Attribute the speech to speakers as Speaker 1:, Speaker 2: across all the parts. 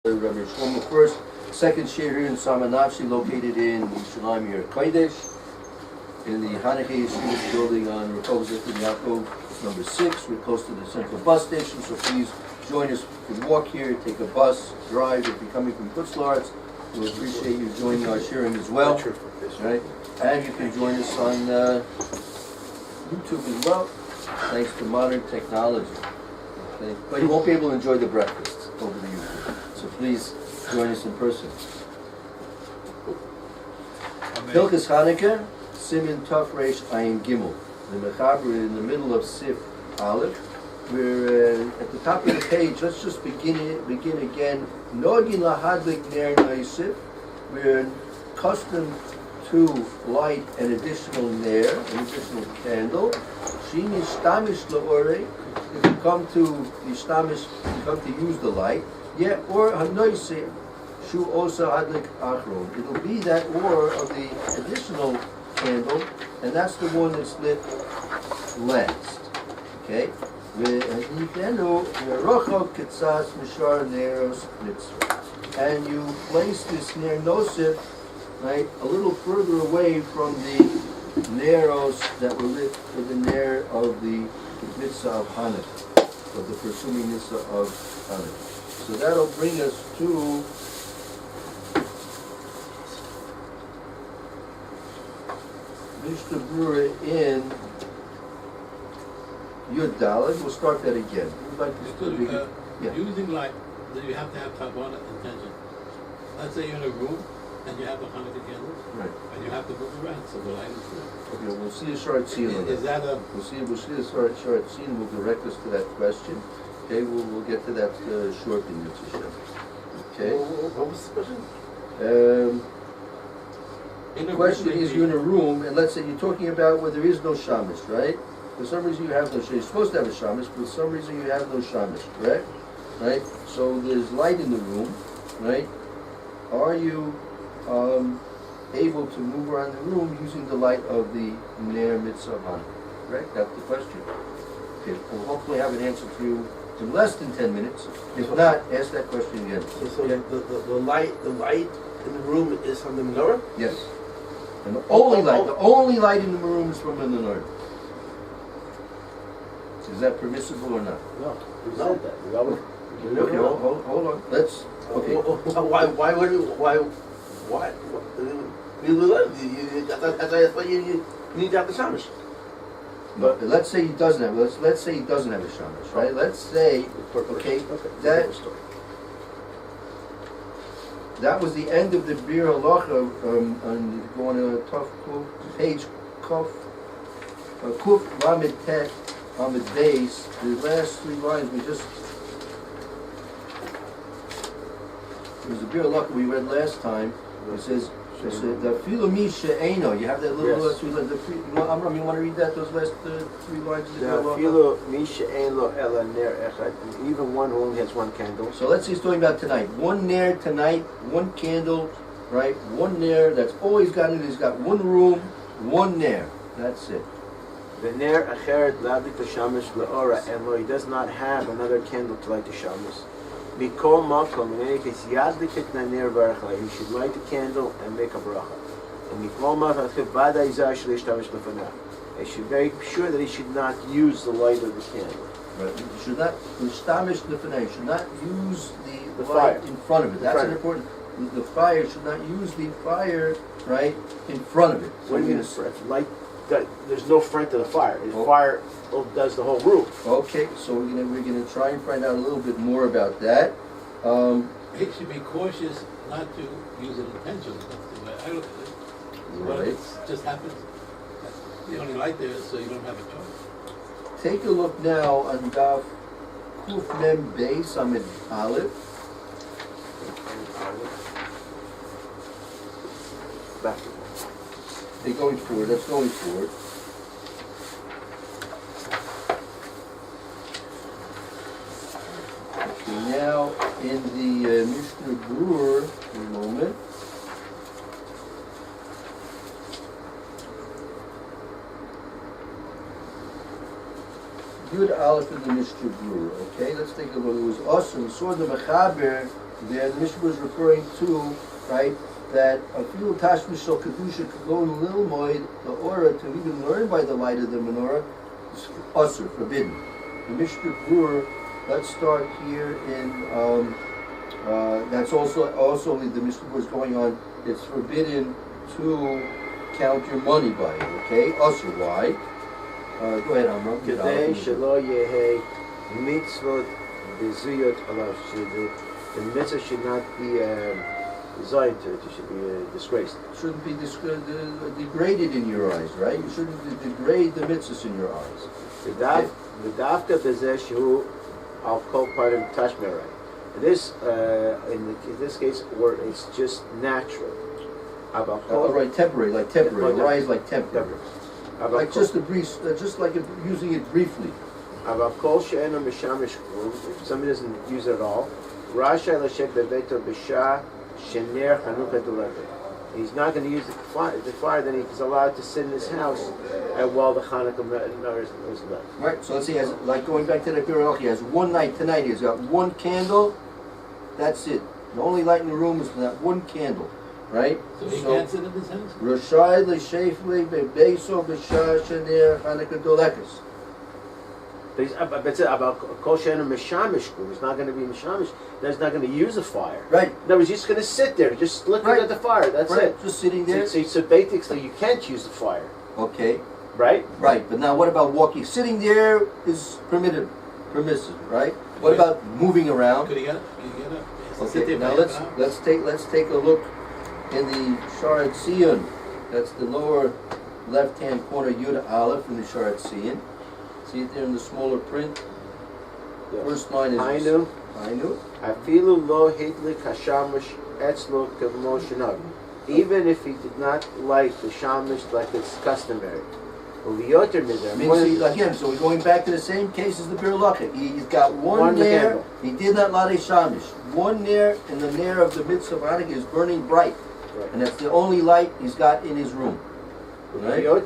Speaker 1: Rabbi Shlomo Furst, second share here in Samanavshi, located in Yerushalayim here at Kodesh, in the Hanukkah Yeshiva building on Rehov Zechron Yaakov, number 6. We're close to the central bus station, so please join us. You can walk here, take a bus, drive. If you're coming from Kutzlarts, we'll appreciate you joining our sharing as well. Right? And you can join us on YouTube as well, thanks to modern technology. Okay? But you won't be able to enjoy the breakfast over the YouTube. So please join us in person. Hilchos Chanukah, Siman Tov Reish Ayin Gimel. The Mechaber in the middle of Sif Aleph. We're at the top of the page. Let's just begin again. Nogin lahadlik ner noisif. We're accustomed to light an additional ner, an additional candle. Shini shtamish laore. If you come to yishtamish, you come to use the light. Yeah, or hanoisif. Shu osa hadlik achron. It'll be that or of the additional candle, and that's the one that's lit last. Okay? And you place this ner nosif, right, a little further away from the neros that were lit for the ner of the mitzvah of Hanukkah, of the presuming mitzvah of Hanukkah. So that'll bring us to Mishna Berura in Yud Daled. We'll start that again. We'd like to
Speaker 2: using light, that you have to have Tawana intention. Let's say you're in a room and you have the Hanukkah candles,
Speaker 1: right,
Speaker 2: and you have to move around, so the light is there.
Speaker 1: Okay, we'll see a short scene on that.
Speaker 2: Is that a...
Speaker 1: We'll see a short scene. Will direct us to that question. Okay, we'll get to that shortly, Mr. Shem. Okay.
Speaker 3: What was the question?
Speaker 1: The question is, you're in a room, and let's say you're talking about where there is no shamish, right? For some reason you have no shamish. You're supposed to have a shamish, but for some reason you have no shamish, correct? Right? So there's light in the room, right? Are you able to move around the room using the light of the Ner Mitzvah Hanukkah? Correct? That's the question. Okay, we'll hopefully have an answer for you in less than 10 minutes. If not, ask that question again.
Speaker 3: So the light in the room is from the menorah?
Speaker 1: Yes. And the only light in the room is from the menorah. Is that permissible or not?
Speaker 3: No. We said that.
Speaker 1: Okay, hold on. Let's. Okay.
Speaker 3: Why would why? That's why you need to have the shamish.
Speaker 1: But let's say he doesn't have. Let's say he doesn't have a shamish, right? Let's say that was the end of the Bir Halacha on going to Tov page Kuf Lamed Tet on the base. The last 3 lines we just. It was the Bir Halacha we read last time. It says. The Filomi She'eno, you have that little
Speaker 3: yes.
Speaker 1: 3 lines. Amram, you want to read that, those last 3 lines?
Speaker 3: Filomi She'eno ela ner echad, even one who only has one candle.
Speaker 1: So let's say he's talking about tonight. 1 ner tonight, 1 candle, right? 1 ner, that's all he's got in it. He's got 1 room, 1 ner. That's it.
Speaker 3: The ner acheret ladlik shamish leora elo, he does not have another candle to light the shamish. Mikol makom, in any case, yadlik et ner barakha. He should light the candle and make a bracha. And mikol makom vada izah shleishtamish lefanah. He should make sure that he should not use the light of the candle.
Speaker 1: Right. You should not shtamish lefanah. You should not use the
Speaker 3: fire
Speaker 1: light in front of it. That's an important. The fire should not use the fire right in front of it.
Speaker 3: So what do you mean light? There's no front to the fire. The fire does the whole roof.
Speaker 1: Okay, so we're gonna try and find out a little bit more about that.
Speaker 2: He should be cautious not to use it intentionally. That's the way I look at it. But it just happens. The only light there is so you don't have a choice.
Speaker 1: Take a look now on Daf Kuf Mem Beis Amid Aleph.
Speaker 3: Basketball.
Speaker 1: They're going forward. That's going forward. Okay, now in the Mishna Berura, for a moment. Yud Aleph in the Mishnah Berura. Okay, let's take a look. It was awesome. We saw the Mechaber there. The Mishnah was referring to, right, that Afilu Tashmish Shel Kedusha Kadon Lilmoid, the Aura, to even learn by the light of the menorah, is usher, forbidden. The Mishnah Berura, let's start here in, that's also the Mishnah Berura is going on, it's forbidden to count your money by it, okay? Usher, why? Go ahead, Amram.
Speaker 3: Kedei shelo yehe mitzvot bezuyot alav shidu. The mitzvah should not be designed to it. It should be disgraced.
Speaker 1: Shouldn't be degraded in your eyes, right? You shouldn't degrade the mitzvahs in your eyes.
Speaker 3: V'davka bezeh shehu al kol parim tashmerei. This, in this case, where it's just natural.
Speaker 1: Right, temporary, like temporary. Rise like temporary. Like just a brief, just like using it briefly.
Speaker 3: If somebody doesn't use it at all, he's not going to use the fire, then he's allowed to sit in his house while the Chanukah is left.
Speaker 1: Right, so let's see, like going back to the Berura, he has one night, tonight he's got one candle, that's it. The only light in the room is that one candle. Right?
Speaker 2: So he can't sit in his house?
Speaker 1: Rashai l'shefli bebeso b'shah shenir Chanukah dolekas.
Speaker 3: But it's about kol she'enu mishamish. He's not going to be mishamish. He's not going to use a fire.
Speaker 1: Right.
Speaker 3: No, he's just going to sit there, just looking at the fire. That's it.
Speaker 1: Just sitting there.
Speaker 3: So basically, you can't use the fire.
Speaker 1: Okay.
Speaker 3: Right.
Speaker 1: Right. But now, what about walking? Sitting there is permissive. Right. What about moving around?
Speaker 2: Could he get up? Could he get up?
Speaker 1: Okay. Now let's take a look in the Sharat Sion. That's the lower left-hand corner, Yud Aleph in the Sharat Sion. See it there in the smaller print?
Speaker 3: Yes.
Speaker 1: First line is
Speaker 3: Hainu. Afilu lo hidlik hashamish etzlo kemo shenag. Even if he did not light the shamish like it's customary.
Speaker 1: Again, so we're going back to the same case as the Berura. He's got one nair. He did not light a shamish. One nair, and the nair of the mitzvah of Hanukkah is burning bright.
Speaker 3: Right.
Speaker 1: And that's the only light he's got in his room. Right?
Speaker 3: More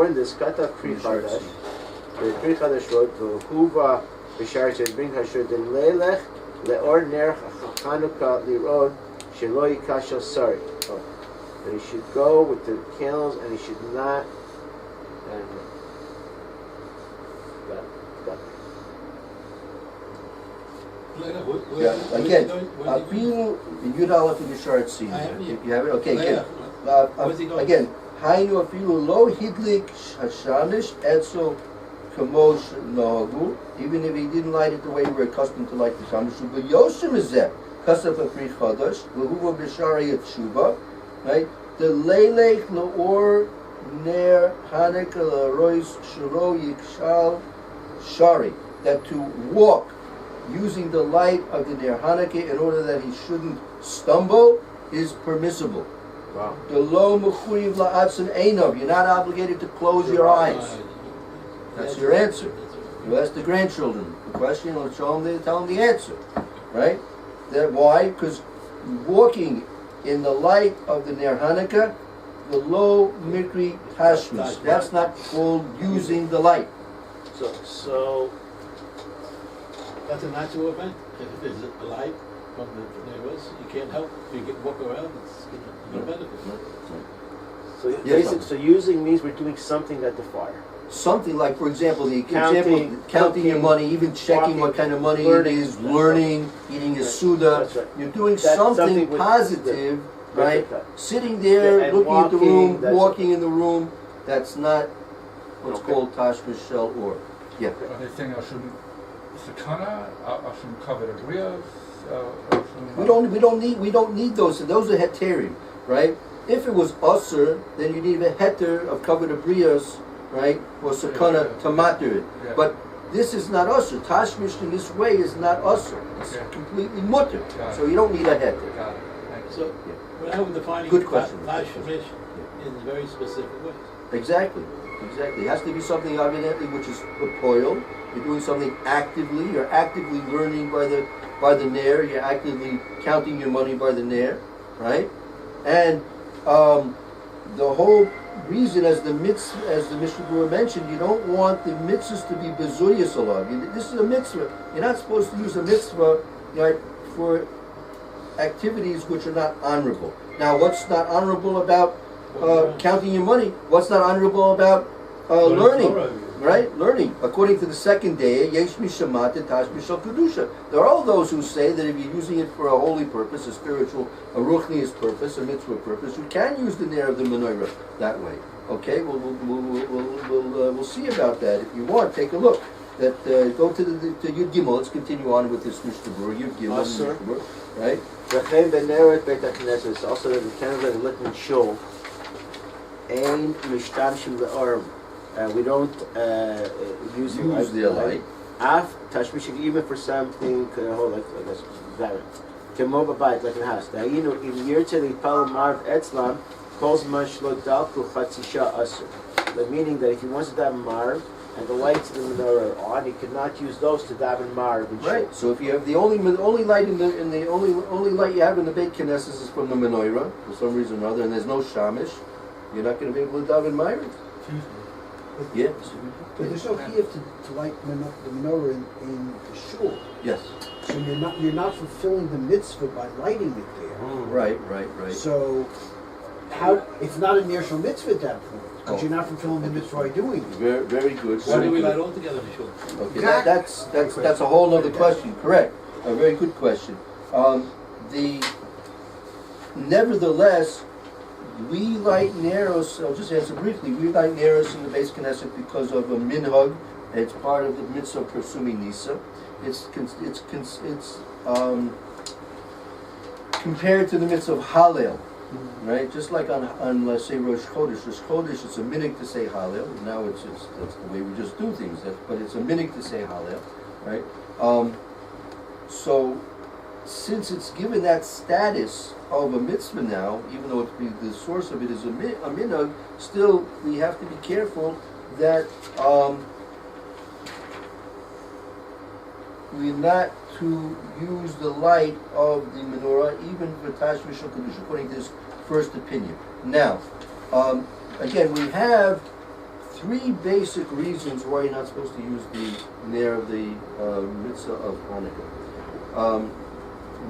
Speaker 3: than this, kata pri chadash. The pri chadash wrote the huva b'shar says bring hashur the leilech leor ner Chanukah lirod shelo yikashel sari. That he should go with the candles and he should not. And
Speaker 1: Again, Afilu Yud Aleph in the Sharat Sion. If you have it, okay. Again, Hainu Afilu Lo Hidlik Hashamish Etzel Kamosh Nohagu. Even if he didn't light it the way we're accustomed to light the shamish, but Yoshim is there. Kasaf Apri Chodesh, Lehuva B'Shari Tshuva, right? The Leilech Laor Ner Hanukkah Larois Shiro Yikshal Shari. That to walk using the light of the Ner Hanukkah in order that he shouldn't stumble is permissible.
Speaker 3: Wow.
Speaker 1: The lo mechuyev la'atzim einov. You're not obligated to close your eyes. That's your answer. You ask the grandchildren the question, and tell them the answer. Right? Why? Because walking in the light of the Ner Hanukkah, the lo mikri hashmish. That's not called using the light.
Speaker 3: So
Speaker 2: that's a natural event. If there's a light from the neighbors, you can't help. You can walk around. It's going to benefit.
Speaker 3: So using means we're doing something at the fire.
Speaker 1: Something like, for example, counting your money, even checking what kind of money it is, learning, eating a Suda.
Speaker 3: Right.
Speaker 1: You're doing something positive, right? Sitting there, looking at the room, walking in the room. That's not what's called Tashmish Shel Or. Yeah.
Speaker 4: Are they saying I shouldn't sakana? I shouldn't cover the brios?
Speaker 1: We don't need those. Those are heterim, right? If it was usher, then you need a heter of covered abrios, right? Or sakana to matter it.
Speaker 4: Yeah.
Speaker 1: But this is not usher. Tashmish in this way is not usher. It's completely mutter. So you don't need a heter.
Speaker 4: Got it. Thank you.
Speaker 2: So we're now defining
Speaker 1: Good question.
Speaker 2: Tashmish in very specific ways.
Speaker 1: Exactly. It has to be something evidently which is a toil. You're doing something actively. You're actively learning by the nair. You're actively counting your money by the nair, right? And the whole reason, as the Mishnah Berura mentioned, you don't want the mitzvahs to be bezuyas alav. This is a mitzvah. You're not supposed to use a mitzvah, right, for activities which are not honorable. Now, what's not honorable about counting your money? What's not honorable about learning? Right? Learning. According to the second day, Yesh Mishamat and Tash Mishal Kedusha. There are all those who say that if you're using it for a holy purpose, a spiritual, a ruchnius purpose, a mitzvah purpose, you can use the nair of the menorah that way. Okay? We'll see about that. If you want, take a look. That go to Yud Gimel. Let's continue on with this Mishnah Berura. Yud Gimel, Mishnah Berura, right?
Speaker 3: V'chein b'neret Beit HaKnesses, also that the candles that are lit in shul, ein mishtamshim le'orim. We don't use
Speaker 1: the light.
Speaker 3: Af tashmishim, even for something like this. Kemo b'bayit, like in a house. Da'inu im yirtze l'ipal marv etzlam kol zman shlo dalku chatzisha asur. Meaning that if he wants to daven marv and the lights in the menorah are on, he cannot use those to daven marv.
Speaker 1: Right. So if you have the only light only light you have in the Beit Knesset is from the menorah for some reason or other, and there's no shamish, you're not going to be able to daven marv. Yes.
Speaker 5: But there's no key to light the menorah in the shul.
Speaker 1: Yes.
Speaker 5: So you're not fulfilling the mitzvah by lighting it there.
Speaker 1: Right.
Speaker 5: So how it's not a nearshul mitzvah at that point, because you're not fulfilling the mitzvah by doing it.
Speaker 1: Very, very good.
Speaker 2: Why do we light all together in the shul?
Speaker 1: Okay, that's a whole other question. Correct. A very good question. Nevertheless, we light neros. I'll just answer briefly. We light neros in the Beis Knesset because of a minhag. It's part of the mitzvah of Persumi Nisa. It's compared to the mitzvah of Hallel, right? Just like on let's say Rosh Chodesh. Rosh Chodesh, it's a minhag to say Hallel. Now that's the way we just do things. But it's a minhag to say Hallel, right? So since it's given that status of a mitzvah now, even though the source of it is a minhag, still we have to be careful that we're not to use the light of the menorah even for Tash Mishal Kedusha, according to this first opinion. Now, again, we have three basic reasons why you're not supposed to use the nair of the mitzvah of Chanukah.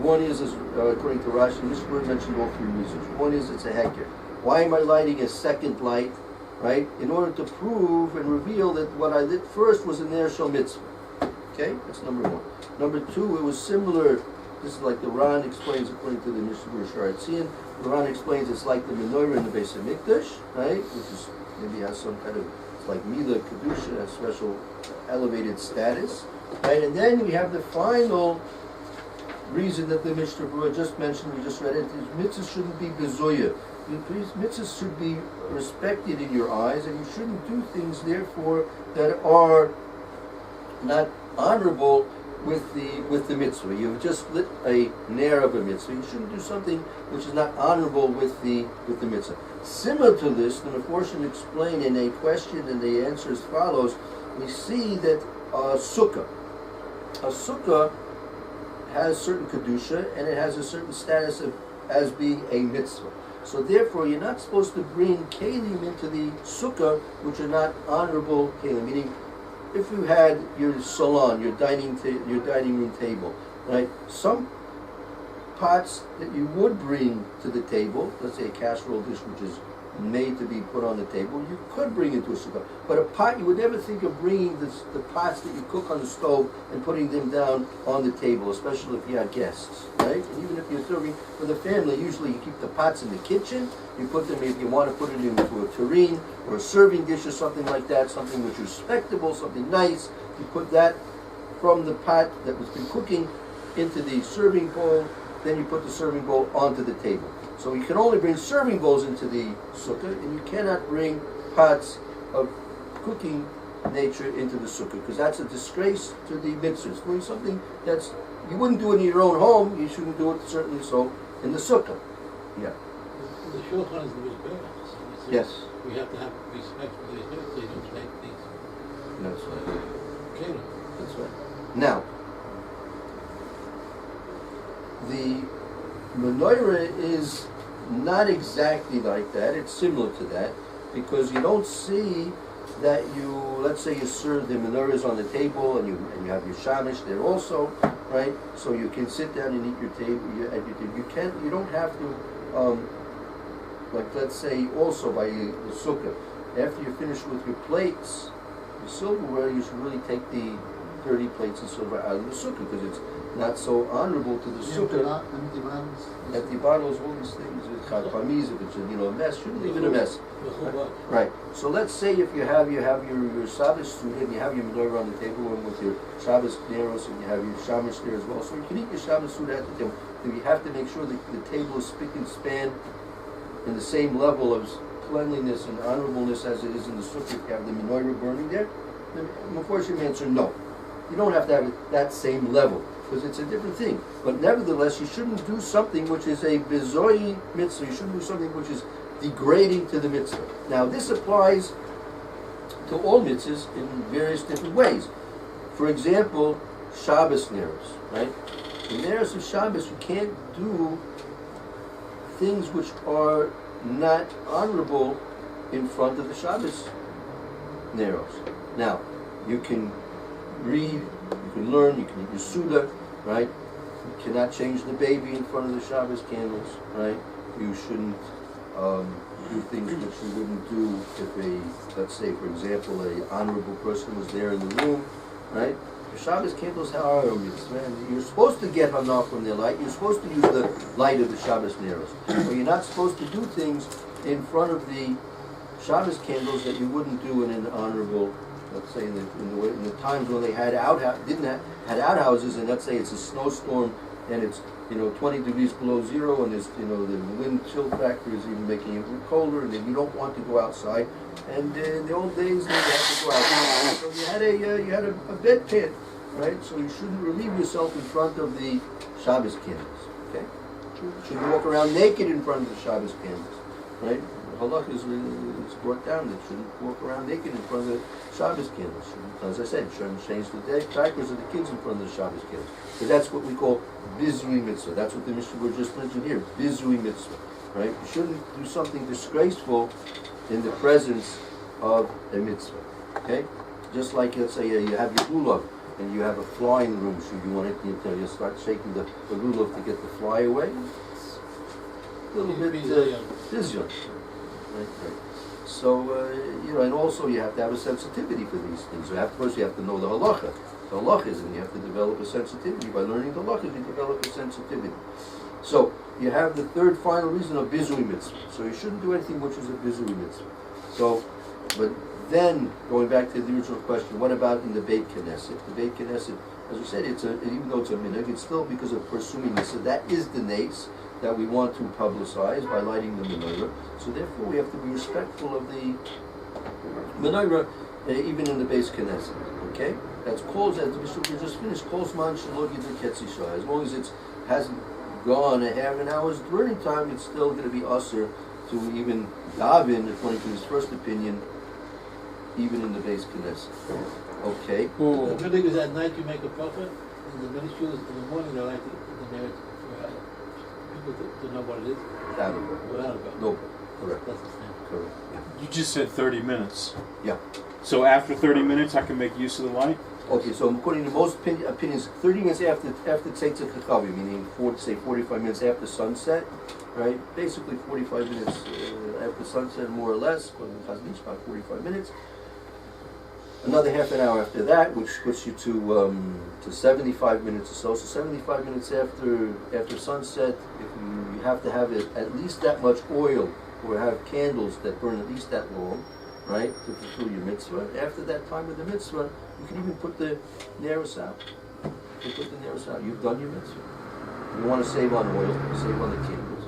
Speaker 1: One is, according to Rashi, Mishna Berura mentioned all three reasons. One is it's a heker. Why am I lighting a second light, right? In order to prove and reveal that what I lit first was a nair shel mitzvah. Okay, that's number one. Number two, it was similar. This is like the Ran explains according to the Mishna Berura Sharatzian. The Ran explains it's like the menorah in the Beis Hamikdash, right? Which is maybe has some kind of, it's like Mila Kedusha, a special elevated status, right? And then we have the final reason that the Mishna Berura just mentioned, we just read it, is mitzvahs shouldn't be bezoya. Mitzvahs should be respected in your eyes, and you shouldn't do things, therefore, that are not honorable with the mitzvah. You've just lit a nair of a mitzvah. You shouldn't do something which is not honorable with the mitzvah. Similar to this, the Meforshim explain in a question, and the answer as follows. We see that a sukkah has certain kedusha, and it has a certain status as being a mitzvah. So therefore, you're not supposed to bring kelim into the sukkah which are not honorable kelim. Meaning, if you had your salon, your dining room table, right? Some pots that you would bring to the table, let's say a casserole dish which is made to be put on the table, you could bring into a sukkah. But a pot, you would never think of bringing the pots that you cook on the stove and putting them down on the table, especially if you have guests, right? And even if you're serving for the family, usually you keep the pots in the kitchen. You put them, if you want to put it into a tureen or a serving dish or something like that, something which is respectable, something nice. You put that from the pot that was been cooking into the serving bowl, then you put the serving bowl onto the table. So you can only bring serving bowls into the sukkah, and you cannot bring pots of cooking nature into the sukkah, because that's a disgrace to the mitzvahs. Doing something you wouldn't do it in your own home, you shouldn't do it certainly so in the sukkah. Yeah.
Speaker 2: The shulchan is the mizbeach. So
Speaker 1: yes.
Speaker 2: We have to have respect for the mizbeach, so you don't make things.
Speaker 1: That's right.
Speaker 2: Okay.
Speaker 1: That's right. Now, the menorah is not exactly like that. It's similar to that. because you don't see that you, let's say you serve the menorahs on the table and you have your shamish there also, right? So you can sit down and eat your table. You don't have to, like let's say also by the sukkah, after you're finished with your plates, your silverware, you should really take the dirty plates and silver out of the sukkah because it's not so honorable to the sukkah. Empty bottles, all these things, if it's a mess, shouldn't leave it a mess. Right. So let's say if you have your Shabbos food and you have your menorah on the table and with your Shabbos neros and you have your Shamish there as well. So you can eat your Shabbos food at the table. But you have to make sure that the table is spick and span in the same level of cleanliness and honorableness as it is in the sukkah. If you have the menorah burning there, then unfortunately answer no. You don't have to have it that same level, because it's a different thing. But nevertheless, you shouldn't do something which is a bizoi mitzvah. You shouldn't do something which is degrading to the mitzvah. Now, this applies to all mitzvahs in various different ways. For example, Shabbos neros, right? The neros of Shabbos, you can't do things which are not honorable in front of the Shabbos neros. Now, you can read, you can learn, you can eat your Suda, right? You cannot change the baby in front of the Shabbos candles, right? You shouldn't do things which you wouldn't do if let's say, for example, a honorable person was there in the room, right? The Shabbos candles are man. You're supposed to get hana from their light. You're supposed to use the light of the Shabbos neros. But you're not supposed to do things in front of the Shabbos candles that you wouldn't do in an honorable, let's say in the times when they had outhouses, and let's say it's a snowstorm and it's 20 degrees below zero, and there's the wind chill factor is even making it colder, and then you don't want to go outside. And in the old days, you had to go outside, so you had a bedpan, right? So you shouldn't relieve yourself in front of the Shabbos candles. Okay, you shouldn't walk around naked in front of the Shabbos candles, right? The halakha is brought down that you shouldn't walk around naked in front of the Shabbos candles. As I said, shouldn't change the diapers of the kids in front of the Shabbos candles. But that's what we call bizui mitzvah. That's what the Mishna were just mentioned here, bizui mitzvah, right? You shouldn't do something disgraceful in the presence of a mitzvah, okay? Just like, let's say, you have your lulav, and you have a fly in the room, so you want it, you start shaking the lulav to get the fly away. A little bit bizyun. Right. So, and also you have to have a sensitivity for these things. First you have to know the halacha. The halachas, and you have to develop a sensitivity. By learning the halachas, you develop a sensitivity. So, you have the third final reason of bizui mitzvah. So you shouldn't do anything which is a bizui mitzvah. So, but then, going back to the original question, what about in the Beit Knesset? The Beit Knesset, as we said, even though it's a minhag, it's still because of pursuing this. So that is the nace that we want to publicize by lighting the menorah. So therefore we have to be respectful of the menorah, even in the Beis Knesset. Okay? That's calls, as the Bishop just finished, calls man shalom yidr ketzisha. As long as it hasn't gone a half an hour's burning time, it's still going to be usher to even daven, according to his first opinion, even in the Beis Knesset. Okay?
Speaker 2: The good thing is at night you make a bracha, and the ministry in the morning they like the marriage to know what it is?
Speaker 1: Without a
Speaker 2: No.
Speaker 1: Correct.
Speaker 2: That's the same.
Speaker 1: Correct. Yeah.
Speaker 6: You just said 30 minutes.
Speaker 1: Yeah.
Speaker 6: So after 30 minutes, I can make use of the light?
Speaker 1: Okay, so according to most opinions, 30 minutes after Tzeitzah Kachavim, meaning 45 minutes after sunset, right? Basically 45 minutes after sunset, more or less, according to Chazon Ish, about 45 minutes. Another half an hour after that, which puts you to 75 minutes or so. So 75 minutes after sunset, if you have to have it at least that much oil, or have candles that burn at least that long, right, to fulfill your mitzvah. After that time of the mitzvah, you can even put the neros out. You've done your mitzvah. You want to save on oil, save on the candles.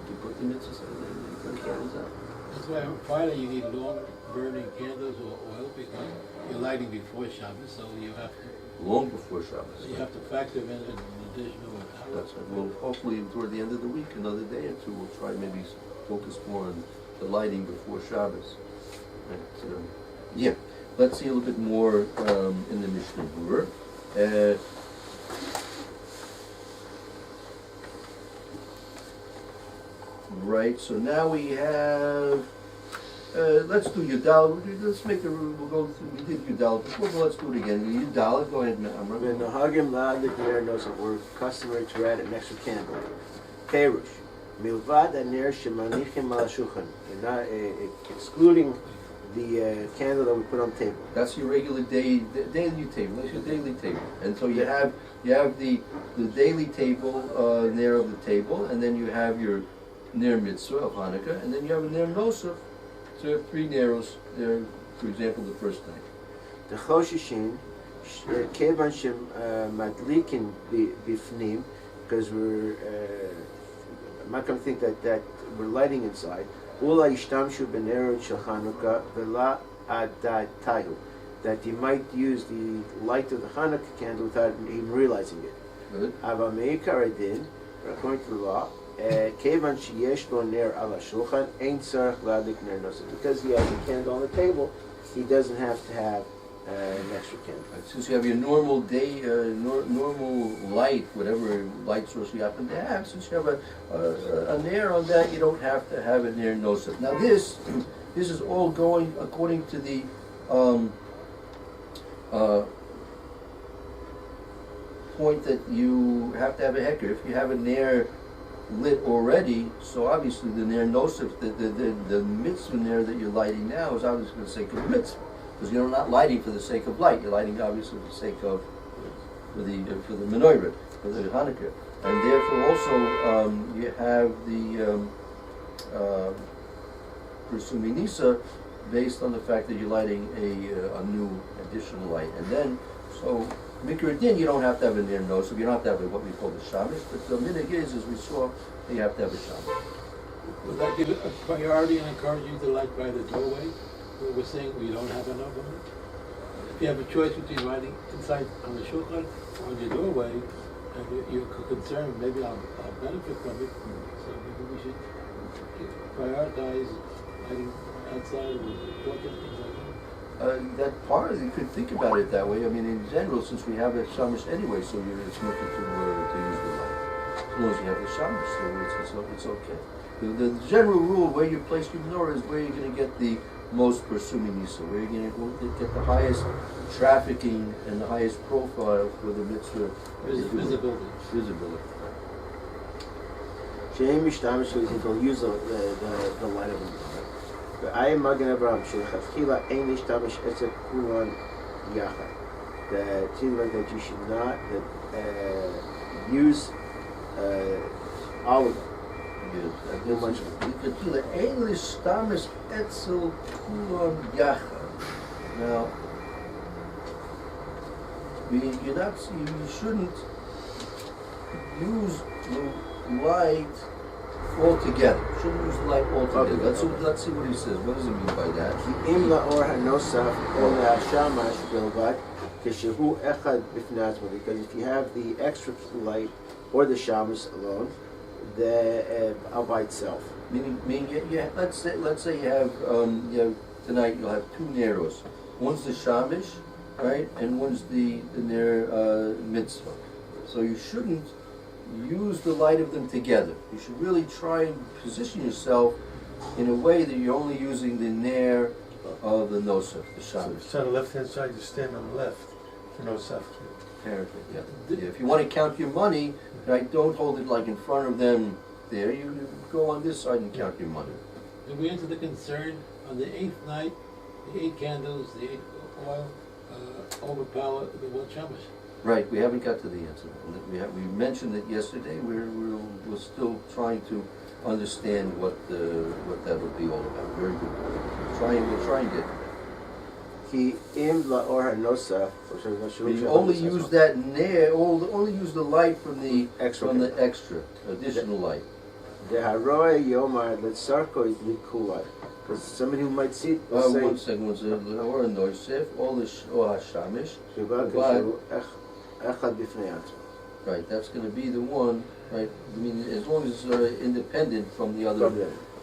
Speaker 1: You put the mitzvahs out, you put the candles out.
Speaker 2: That's why on Friday you need long burning candles or oil, because you're lighting before Shabbos, so you have to...
Speaker 1: Long before Shabbos.
Speaker 2: You have to factor in an additional hour.
Speaker 1: That's right. Well, hopefully toward the end of the week, another day or two, we'll try maybe focus more on the lighting before Shabbos. But, yeah, let's see a little bit more in the Mishnah Berura. Right, so now we have let's do Yudal. Let's make the we'll go through. We did Yudal before, but let's do it again. Yudal. Go ahead, Amram.
Speaker 3: When the Hagim La'adik Ner knows that we're customary to add an extra candle. Perush. Milvad Aner Shemanichim Al Shulchan. You're not excluding the candle that we put on the table.
Speaker 1: That's your regular daily table. That's your daily table. And so you have the daily table near of the table, and then you have your near mitzvah of Hanukkah, and then you have a near nosef. So you have 3 narrows there. For example, the first night.
Speaker 3: The Choshishin, Kevan Shem Madlikin Bifnim, because I'm not going to think that we're lighting inside. Ula Ishtamshu Benerot Shel Chanukah Vela Adatayu, that you might use the light of the Hanukkah candle without even realizing it.
Speaker 1: Good.
Speaker 3: Ava Meikar Adin, according to the law, Kevan Sheyesh Lo Ner Ala Shulchan Ein Tzarech Ladik Ner Nosef, because he has a candle on the table, he doesn't have to have an extra candle.
Speaker 1: Since you have your normal day, normal light, whatever light source you happen to have, since you have a nair on that, you don't have to have a nair nosef. Now this is all going according to the point that you have to have a hecker. If you have a nair lit already, so obviously the nair nosef, the mitzvah nair that you're lighting now is obviously for the sake of mitzvah. Because you're not lighting for the sake of light, you're lighting obviously for the sake of for the menorah, for the Hanukkah, and therefore also you have the Persumi Nisa based on the fact that you're lighting a new additional light, and then so Mikra Din you don't have to have a near nose, so you don't have to have what we call the shamis, but the minig is, as we saw, that you have to have a shamis.
Speaker 2: Would that give a priority and encourage you to light by the doorway? We're saying we don't have enough of it. If you have a choice between lighting inside on the shulchan or on your doorway, and you're concerned, maybe I'll benefit from it. So maybe we should prioritize lighting outside with the porch and things like that.
Speaker 1: That part, you could think about it that way. I mean, in general, since we have a shamish anyway, so it's nothing to use the light. As long as you have the shamish, so it's okay. The general rule where you place your menorah is where you're going to get the most Persumi Nisa, where you're going to get the highest trafficking and the highest profile for the mitzvah.
Speaker 2: Visibility.
Speaker 1: Visibility.
Speaker 3: Shehem Mishtamish, so he'll use the light of the I am Magen Abraham Shulchavchila Ein Mishtamish Etzek Kulan Yachad. That seems like that you should not use all of them.
Speaker 1: Now, you shouldn't use the light altogether. You shouldn't use the light altogether.
Speaker 3: Okay.
Speaker 1: Let's see what he says. What does he mean by that?
Speaker 3: Im la'or hanosaf or la'ashamash bilvad kishehu echad b'fnei atzmo, because if you have the extra light or the shamas alone, all by itself.
Speaker 1: Meaning, yeah. Let's say you have tonight. You'll have 2 neros. One's the shamish, right, and one's the ner mitzvah. So you shouldn't use the light of them together. You should really try and position yourself in a way that you're only using the ner of the nosef, the
Speaker 7: So
Speaker 1: shamish.
Speaker 7: it's on the left-hand side, you stand on the left for no safety.
Speaker 1: Apparently, yeah. If you want to count your money, right, don't hold it like in front of them there. You go on this side and count your money.
Speaker 2: Did we answer the concern on the 8th night, the 8 candles, the 8 oil, overpower the one shamash?
Speaker 1: Right, we haven't got to the answer. We mentioned it yesterday. We're still trying to understand what that would be all about. Very good. We'll try and get it.
Speaker 3: Ki im la'or hanosaf,
Speaker 1: You only use that only use the light from the
Speaker 3: extra
Speaker 1: additional light.
Speaker 3: The haroy yomar letzarko likulai, because somebody who might see it will
Speaker 1: One
Speaker 3: say
Speaker 1: second, or a noisef, all the hashamish.
Speaker 3: Shabbat kishehu echad b'fnei atzmo.
Speaker 1: Right, that's going to be the one. Right, I mean, as long as it's independent from the other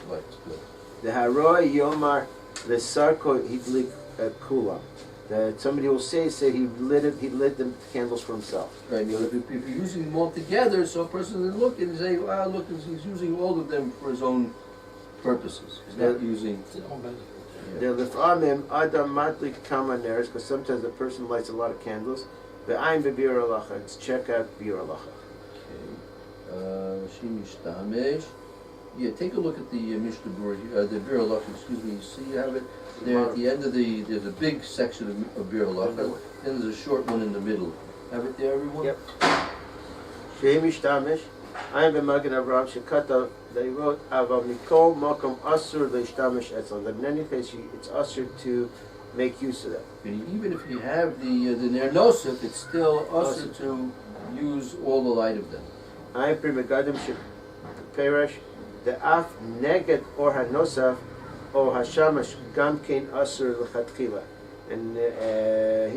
Speaker 1: lights. Good.
Speaker 3: The haroy yomar letzarko hidlik kula. That somebody will say he lit the candles for himself.
Speaker 1: Right, if you're using them all together, so a person will look and say, wow, look, he's using all of them for his own purposes. He's not using.
Speaker 2: It's all benefit.
Speaker 3: The lifamim adam matlik kama neres, because sometimes a person lights a lot of candles. Ve'ayin be'bir alacha. Let's check out bir alacha.
Speaker 1: Shimishtamesh. Yeah, take a look at the Mishna Berura, the Bir Halach, excuse me. You see, you have it there at the end of there's a big section of Bir Halach, then there's a short one in the middle. Have it there, everyone?
Speaker 3: Yep. Shimishtamesh. Ayin be'magen Avraham shekata. They wrote Avav Mikol Makom Asur Leishtamesh Etzon. That in any case, it's Asur to make use of that.
Speaker 1: And even if you have the Ner Nosef, it's still also to use all the light of them.
Speaker 3: Ayin pri megadim sheperesh de'af neged or hanosaf or hashamash gamkein asur lechatchila. And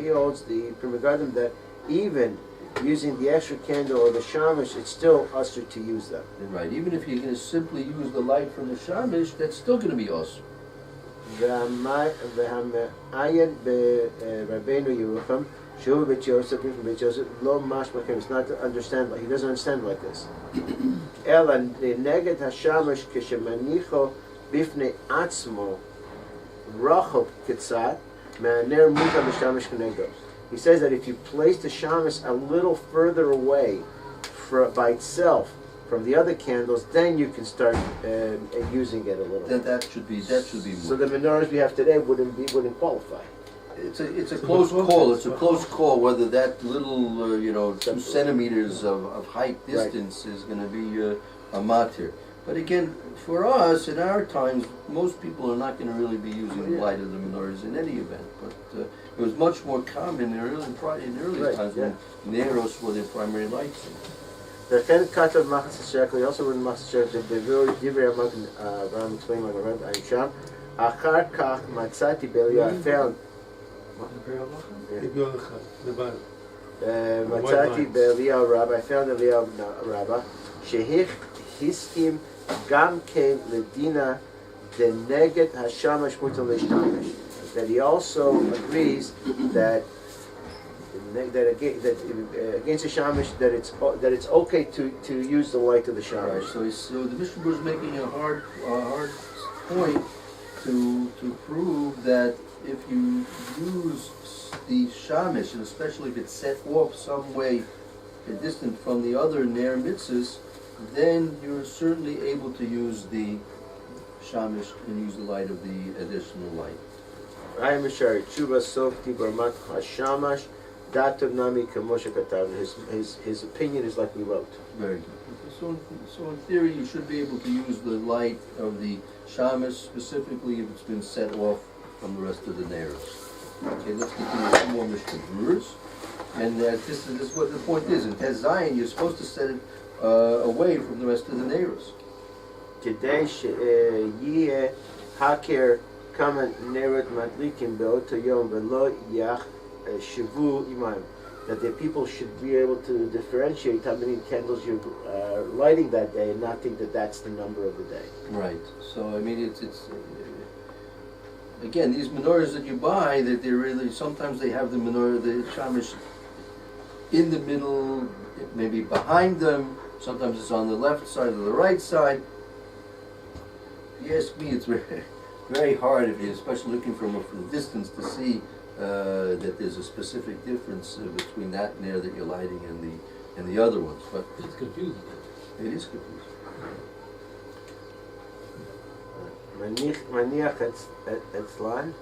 Speaker 3: he holds the pri megadim that even using the extra candle or the shamash, it's still asur to use that.
Speaker 1: Right, even if you're going to simply use the light from the shamish, that's still going to be usur.
Speaker 3: V'hamayin beRabbeinu Yerucham Shuv Beit Yosef from Beit Yosef lo mashmachem. It's not to understand. He doesn't understand like this. Ela neged hashamash kishemanicho bifnei atzmo rachok kitzat me'aner muta b'shamash k'nego. He says that if you place the shamash a little further away by itself from the other candles, then you can start using it a little.
Speaker 1: That should be more.
Speaker 3: So the menorahs we have today wouldn't qualify.
Speaker 1: It's a close call. It's a close call whether that little 2 centimeters of height distance is going to be a matir. But again, for us in our times, most people are not going to really be using the light of the menorahs in any event. But it was much more common in early times when neros were their primary lights.
Speaker 3: Then Katav Machas Shekel, he also written Machas Shekel, the Berura Divrei Amakim, Ram explained like I read, I'm Sham. Achar Kach Matzati Belia, I found. Matzati Belia Rabba, I found Belia Rabba. Shehich Hiskim Gam Kein Ledina, the Neged Hashamash Mutal Leishtamish. That he also agrees that against the shamash that it's okay to use the light of the shamash.
Speaker 1: Right, so the Mishna Berura is making a hard point to prove that if you use the shamash, and especially if it's set off some way distant from the other ner mitzvahs, then you're certainly able to use the shamash and use the light of the additional light.
Speaker 3: I am Mishari Tshuva Softi Barmat Hashamash. Datav Nami Kamosha Katav. His opinion is like we wrote.
Speaker 1: Very good. So in theory, you should be able to use the light of the shamash specifically if it's been set off from the rest of the neros. Okay, let's continue with more Mishna Beruras. And this is what the point is. In Tez Zion, you're supposed to set it away from the rest of the neros.
Speaker 3: Today, Yeh Haker Kaman Nerot Madlikim Beoto Yom Velo Yach Shivu Imam, that the people should be able to differentiate how many candles you're lighting that day and not think that that's the number of the day.
Speaker 1: Right. So I mean, it's again, these menorahs that you buy, that they're really, sometimes they have the menorah, the shamash in the middle, maybe behind them. Sometimes it's on the left side or the right side. If you ask me, it's very hard if you're especially looking from a distance to see that there's a specific difference between that ner that you're lighting and the other ones, but
Speaker 2: it's confusing.
Speaker 1: It is confusing.
Speaker 3: Maniach Etzlan.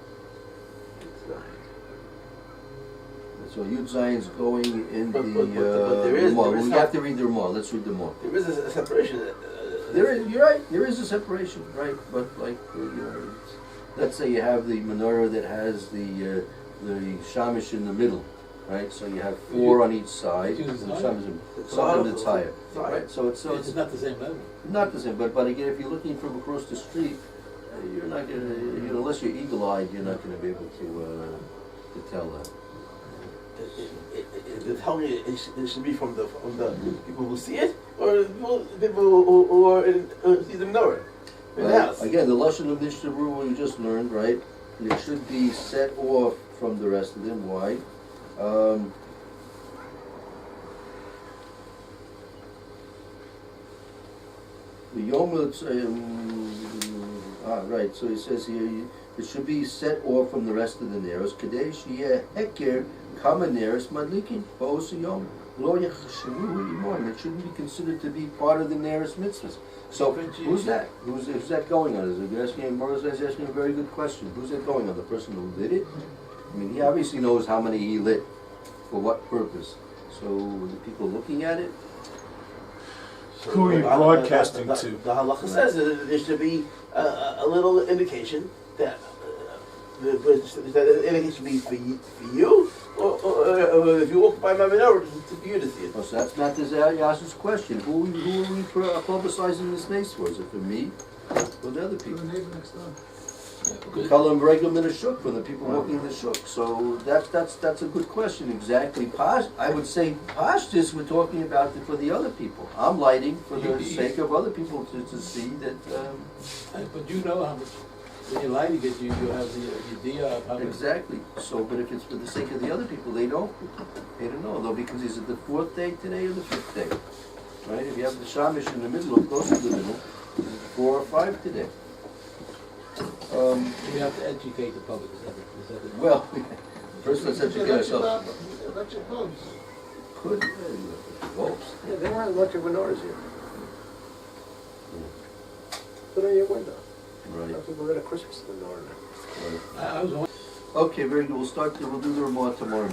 Speaker 1: So Yud Zion's going in
Speaker 8: But
Speaker 1: the
Speaker 8: there is
Speaker 1: Ramah. We
Speaker 8: not-
Speaker 1: have to read the Ramah. Let's read the Ramah.
Speaker 8: There is a separation.
Speaker 1: There is, you're right. There is a separation, right? But like let's say you have the menorah that has the shamish in the middle, right? So you have 4 on each side, and the shamish sometimes it's higher, right? So it's
Speaker 2: not the same level.
Speaker 1: not the same. But again, if you're looking from across the street, you're not gonna, unless you're eagle-eyed, you're not gonna be able to tell that.
Speaker 8: The telling it should be from the people who see it, or people who see the menorah.
Speaker 1: Again, the lashon of Mishna Berura we just learned, right? It should be set off from the rest of them. Why? The Yom right. So he says here, It should be set off from the rest of the neros. Kadesh yeh heker kama neros madlikin ba'osiyom lo yachshavu imon. It shouldn't be considered to be part of the neros mitzvahs. So who's that? Who's that going on? Is Moses asking a very good question. Who's that going on? The person who lit it? I mean, he obviously knows how many he lit, for what purpose. So the people looking at it.
Speaker 8: So
Speaker 6: Who are you broadcasting
Speaker 8: the
Speaker 6: to?
Speaker 8: The halacha says that there should be a little indication that the indication should be for you, or if you walk by my menorah, it's for you to see it.
Speaker 1: Oh, so that's not the Yashu's question. Who are we publicizing this nace for? Is it for me or the other people? We call them regular minute shuk for the people walking the shuk. So that's a good question. Exactly. I would say pashtus we're talking about for the other people. I'm lighting for the sake of other people to see that.
Speaker 2: But you know how much, when you're lighting it, you have the idea of how much.
Speaker 1: Exactly. So, but if it's for the sake of the other people, they don't know though, because is it the 4th day today or the 5th day? Right? If you have the shamish in the middle or close to the middle, is it 4 or 5 today?
Speaker 2: We have to educate the public. Is that it?
Speaker 1: Well, first let's educate ourselves.
Speaker 5: Electric bulbs.
Speaker 1: Could bulbs.
Speaker 5: Yeah, they weren't electric menorahs here. Put it in your window.
Speaker 1: Right.
Speaker 5: We're at a Christmas menorah.
Speaker 1: Right.
Speaker 2: I was wondering.
Speaker 1: Okay, very good. We'll do the Ramah tomorrow.